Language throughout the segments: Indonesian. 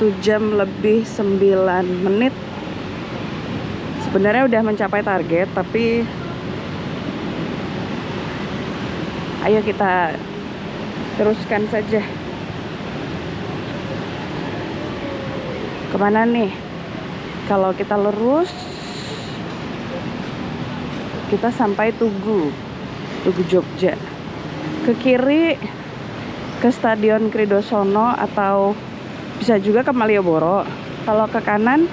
1 jam lebih 9 menit. Sebenarnya udah mencapai target, tapi ayo kita teruskan saja. Kemana nih? Kalau kita lurus, kita sampai Tugu Jogja. Ke kiri ke Stadion Kridosono atau bisa juga ke Malioboro. Kalau ke kanan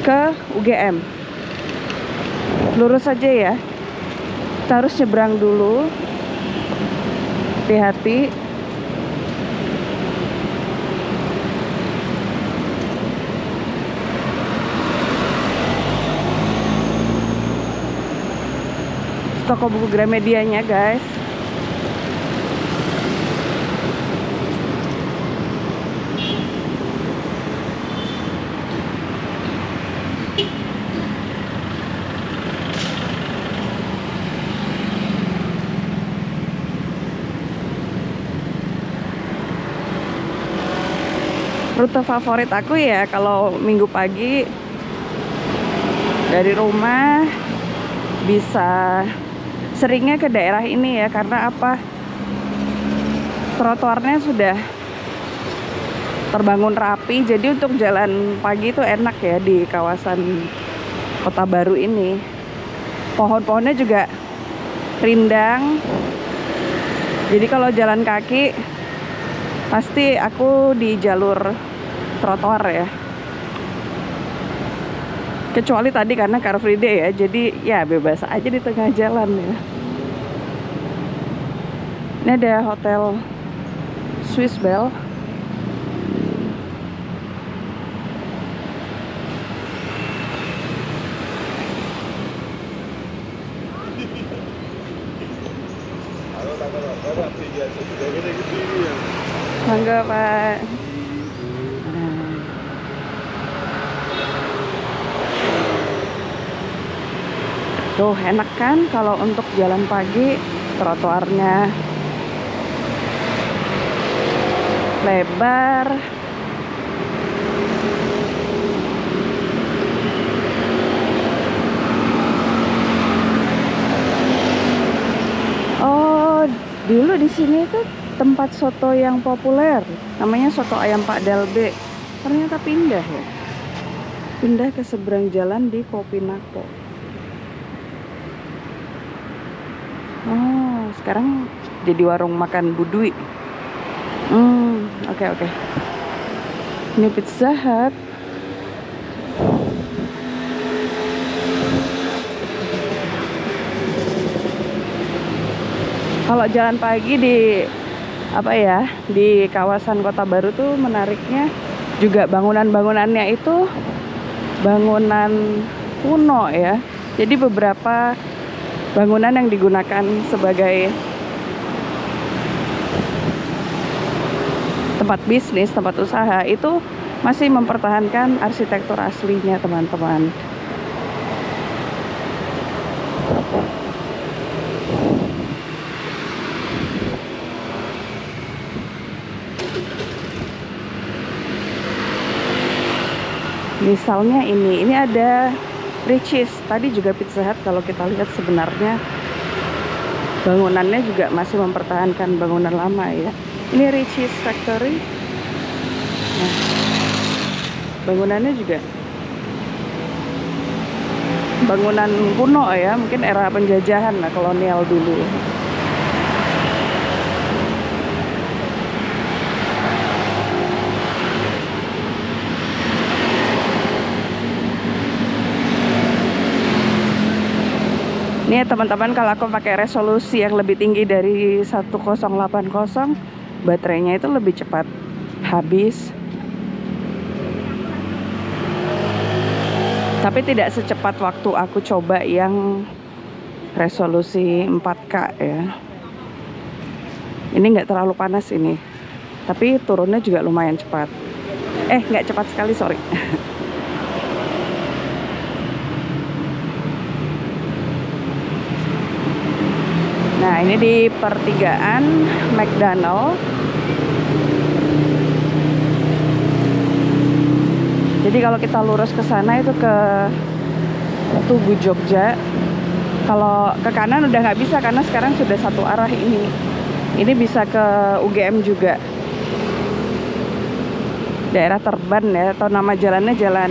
ke UGM. Lurus aja ya. Kita harus nyebrang dulu. Hati-hati. Toko buku Gramedianya, guys. Rute favorit aku ya kalau minggu pagi dari rumah bisa seringnya ke daerah ini ya, karena apa? Trotoarnya sudah terbangun rapi, jadi untuk jalan pagi itu enak ya di kawasan Kota Baru ini. Pohon-pohonnya juga rindang. Jadi kalau jalan kaki pasti aku di jalur trotoar ya. Kecuali tadi karena Car Free Day ya, jadi ya bebas aja di tengah jalan ya. Ini ada hotel Swiss Bell. Mangga Pak. Tuh enak kan kalau untuk jalan pagi, trotoarnya lebar. Oh, dulu di sini tuh tempat soto yang populer, namanya soto ayam Pak Dalbe. Ternyata pindah ya. Pindah ke seberang jalan di Kopinako. Oh, sekarang jadi warung makan Budui. Oke. Ini Pizza Hut. Kalau jalan pagi di di kawasan Kota Baru tuh menariknya juga bangunan-bangunannya itu bangunan kuno ya. Jadi beberapa bangunan yang digunakan sebagai tempat bisnis, tempat usaha itu masih mempertahankan arsitektur aslinya, teman-teman. Misalnya ini ada Richeese. Tadi juga Pizza Hut, kalau kita lihat sebenarnya bangunannya juga masih mempertahankan bangunan lama ya. Ini Richeese Factory. Nah, bangunannya juga bangunan kuno ya, mungkin era penjajahan lah, kolonial dulu. Ini ya teman-teman, kalau aku pakai resolusi yang lebih tinggi dari 1080, baterainya itu lebih cepat habis. Tapi tidak secepat waktu aku coba yang resolusi 4K ya. Ini nggak terlalu panas ini, tapi turunnya juga lumayan cepat. Nggak cepat sekali, sorry. Nah, ini di pertigaan McDonald. Jadi kalau kita lurus ke sana itu ke Tugu Jogja. Kalau ke kanan udah nggak bisa karena sekarang sudah satu arah ini. Ini bisa ke UGM juga. Daerah Terban ya, atau nama jalannya Jalan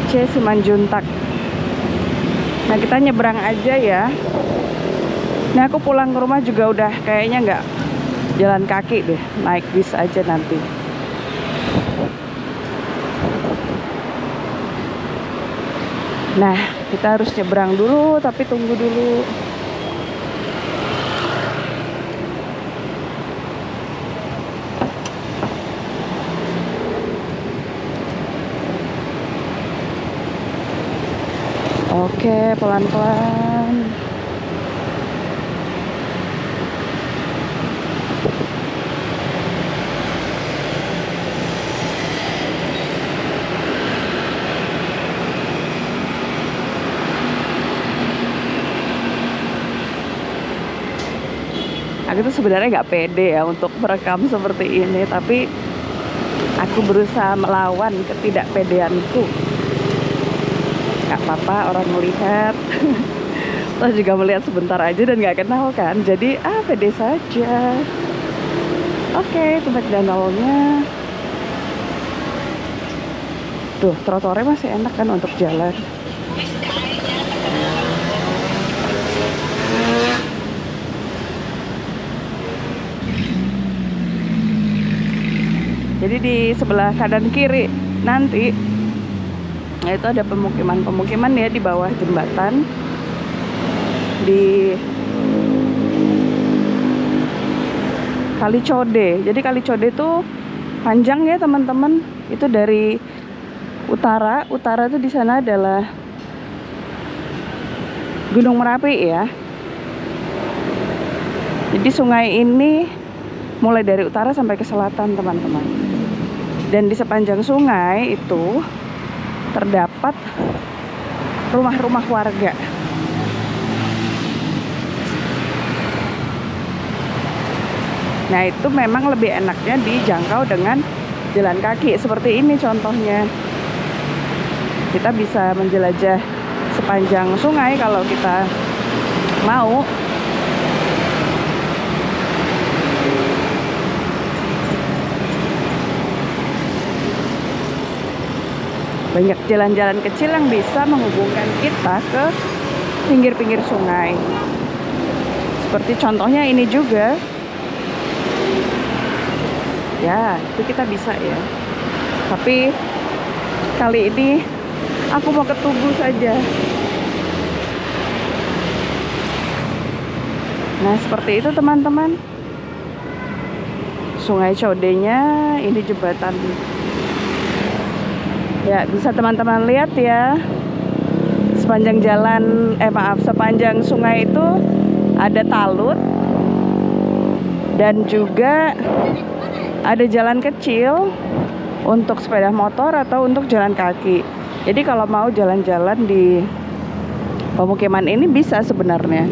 C Simanjuntak. Nah kita nyebrang aja ya. Nah aku pulang ke rumah juga udah kayaknya nggak jalan kaki deh, naik bis aja nanti. Nah kita harus nyebrang dulu, tapi tunggu dulu. Oke, pelan-pelan. Aku tuh sebenarnya nggak pede ya untuk merekam seperti ini, tapi aku berusaha melawan ketidakpedeanku. Nggak apa-apa orang melihat. Terus juga melihat sebentar aja dan nggak kenal kan, jadi pede saja. Oke, tempat danaunya. Tuh, trotoarnya masih enak kan untuk jalan. Jadi di sebelah kanan kiri nanti, nah itu ada pemukiman ya di bawah jembatan di Kali Code. Jadi Kali Code itu panjang ya teman-teman. Itu dari utara itu di sana adalah Gunung Merapi ya. Jadi sungai ini mulai dari utara sampai ke selatan teman-teman. Dan di sepanjang sungai itu terdapat rumah-rumah warga. Nah itu memang lebih enaknya dijangkau dengan jalan kaki. Seperti ini contohnya. Kita bisa menjelajah sepanjang sungai kalau kita mau. Banyak jalan-jalan kecil yang bisa menghubungkan kita ke pinggir-pinggir sungai. Seperti contohnya ini juga. Ya, itu kita bisa ya. Tapi kali ini aku mau ke Tugu saja. Nah, seperti itu teman-teman. Sungai Codenya, ini jembatan. Ya, bisa teman-teman lihat ya. Sepanjang sepanjang sungai itu ada talut dan juga ada jalan kecil untuk sepeda motor atau untuk jalan kaki. Jadi kalau mau jalan-jalan di pemukiman ini bisa sebenarnya.